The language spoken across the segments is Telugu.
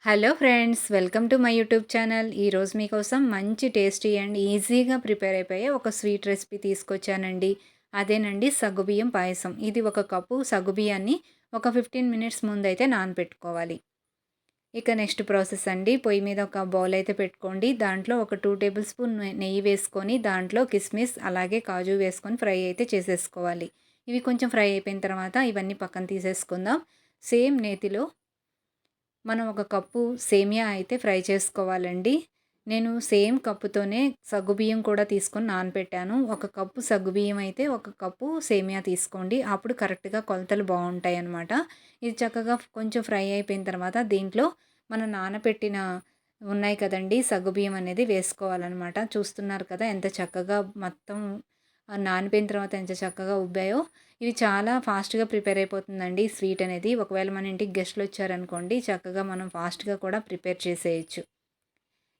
Hello friends, welcome to my YouTube channel. ఈరోజు మీకోసం మంచి టేస్టీ అండ్ ఈజీగా ప్రిపేర్ అయిపోయే ఒక స్వీట్ రెసిపీ తీసుకొచ్చానండి. అదేనండి సగ్గుబియ్యం పాయసం. ఇది ఒక కప్పు సగ్గుబియ్యాన్ని ఒక 15 మినిట్స్ ముందైతే నానబెట్టుకోవాలి. ఇక నెక్స్ట్ ప్రాసెస్ అండి, పొయ్యి మీద ఒక బౌల్ అయితే పెట్టుకోండి. దాంట్లో ఒక 2 టేబుల్ స్పూన్ నెయ్యి వేసుకొని దాంట్లో కిస్మిస్ అలాగే కాజు వేసుకొని ఫ్రై అయితే చేసేసుకోవాలి. ఇవి కొంచెం ఫ్రై అయిపోయిన తర్వాత ఇవన్నీ పక్కన తీసేసుకుందాం. సేమ్ నేతిలో మనం ఒక కప్పు సేమియా అయితే ఫ్రై చేసుకోవాలండి. నేను సేమ్ కప్పుతోనే సగ్గుబియ్యం కూడా తీసుకొని నానబెట్టాను. ఒక కప్పు సగ్గుబియ్యం అయితే ఒక కప్పు సేమియా తీసుకోండి. అప్పుడు కరెక్ట్‌గా కొలతలు బావుంటాయన్నమాట. ఇది చక్కగా కొంచెం ఫ్రై అయిపోయిన తర్వాత దీంట్లో మనం నానబెట్టిన ఉన్నాయి కదండీ! సగ్గుబియ్యం అనేది వేసుకోవాలన్నమాట. చూస్తున్నారు కదా! ఎంత చక్కగా మొత్తం నానిపోయిన తర్వాత ఎంత చక్కగా ఉబ్బాయో. ఇవి చాలా ఫాస్ట్‌గా ప్రిపేర్ అయిపోతుందండి ఈ స్వీట్ అనేది. ఒకవేళ మన ఇంటికి గెస్ట్‌లు వచ్చారనుకోండి, చక్కగా మనం ఫాస్ట్‌గా కూడా ప్రిపేర్ చేసేయొచ్చు.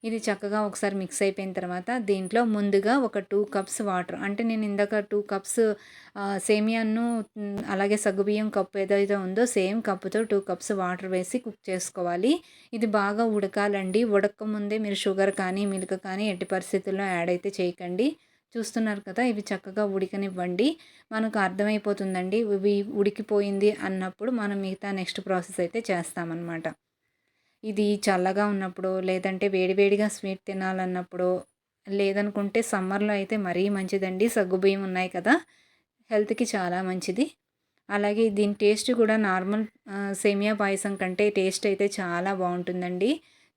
ఇది చక్కగా ఒకసారి మిక్స్ అయిపోయిన తర్వాత దీంట్లో ముందుగా ఒక 2 కప్స్ వాటర్, అంటే నేను ఇందాక 2 కప్స్ సేమియాను అలాగే సగ్గుబియ్యం కప్పు ఏదైతే ఉందో సేమ్ కప్పుతో 2 కప్స్ వాటర్ వేసి కుక్ చేసుకోవాలి. ఇది బాగా ఉడకాలండి. ఉడకముందే మీరు షుగర్ కానీ, మిల్క్ కానీ ఎట్టి పరిస్థితుల్లో యాడ్ అయితే చేయకండి. చూస్తున్నారు కదా! ఇవి చక్కగా ఉడకనివ్వండి. మనకు అర్థమైపోతుందండి. ఇవి ఉడికిపోయింది అన్నప్పుడు మనం మిగతా నెక్స్ట్ ప్రాసెస్ అయితే చేస్తామన్నమాట. ఇది చల్లగా ఉన్నప్పుడో, లేదంటే వేడివేడిగా స్వీట్ తినాలన్నప్పుడో, లేదనుకుంటే సమ్మర్‌లో అయితే మరీ మంచిదండి. సగ్గుబియ్యం ఉన్నాయి కదా! హెల్త్‌కి చాలా మంచిది. అలాగే దీని టేస్ట్ కూడా నార్మల్ సేమియా పాయసం కంటే టేస్ట్ అయితే చాలా బావుంటుందండి.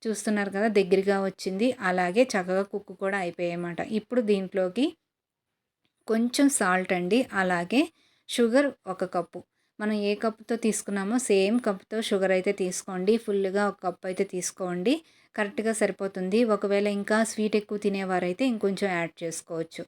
చూస్తున్నారు కదా! దగ్గరగా వచ్చింది. అలాగే చక్కగా కుక్ కూడా అయిపోయాయన్నమాట. ఇప్పుడు దీంట్లోకి కొంచెం సాల్ట్ అండి. అలాగే షుగర్ ఒక కప్పు. మనం ఏ కప్పుతో తీసుకున్నామో సేమ్ కప్‌తో షుగర్ అయితే తీసుకోండి. ఫుల్‌గా ఒక కప్ అయితే తీసుకోండి. కరెక్ట్‌గా సరిపోతుంది. ఒకవేళ ఇంకా స్వీట్ ఎక్కువ తినేవారైతే ఇంకొంచెం యాడ్ చేసుకోవచ్చు.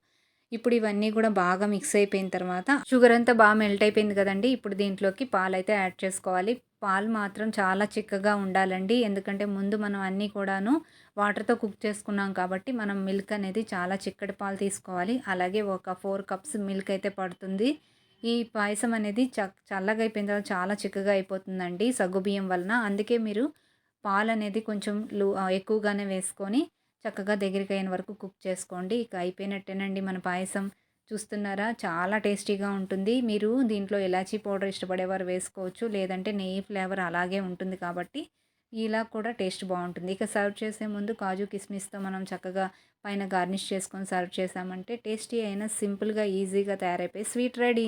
ఇప్పుడు ఇవన్నీ కూడా బాగా మిక్స్ అయిపోయిన తర్వాత షుగర్ అంతా బాగా మెల్ట్ అయిపోయింది కదండీ! ఇప్పుడు దీంట్లోకి పాలైతే యాడ్ చేసుకోవాలి. పాలు మాత్రం చాలా చిక్కగా ఉండాలండి. ఎందుకంటే ముందు మనం అన్నీ కూడాను వాటర్‌తో కుక్ చేసుకున్నాం కాబట్టి మనం మిల్క్ అనేది చాలా చిక్కటి పాలు తీసుకోవాలి. అలాగే ఒక 4 కప్స్ మిల్క్ అయితే పడుతుంది. ఈ పాయసం అనేది చల్లగా అయిపోయిన తర్వాత చాలా చిక్కగా అయిపోతుందండి సగ్గుబియ్యం వలన. అందుకే మీరు పాలనేది కొంచెం ఎక్కువగానే వేసుకొని చక్కగా దగ్గరికయ్యేంత వరకు కుక్ చేసుకోండి. ఇక అయిపోయినట్టేనండి మన పాయసం. చూస్తున్నారా? చాలా టేస్టీగా ఉంటుంది. మీరు దీంట్లో ఇలాచీ పౌడర్ ఇష్టపడేవారు వేసుకోవచ్చు. లేదంటే నెయ్యి ఫ్లేవర్ అలాగే ఉంటుంది కాబట్టి ఇలా కూడా టేస్ట్ బావుంటుంది. ఇక సర్వ్ చేసే ముందు కాజు కిస్మిస్‌తో మనం చక్కగా పైన గార్నిష్ చేసుకొని సర్వ్ చేశామంటే టేస్టీ అయిన సింపుల్‌గా ఈజీగా తయారైపోయే స్వీట్ రెడీ.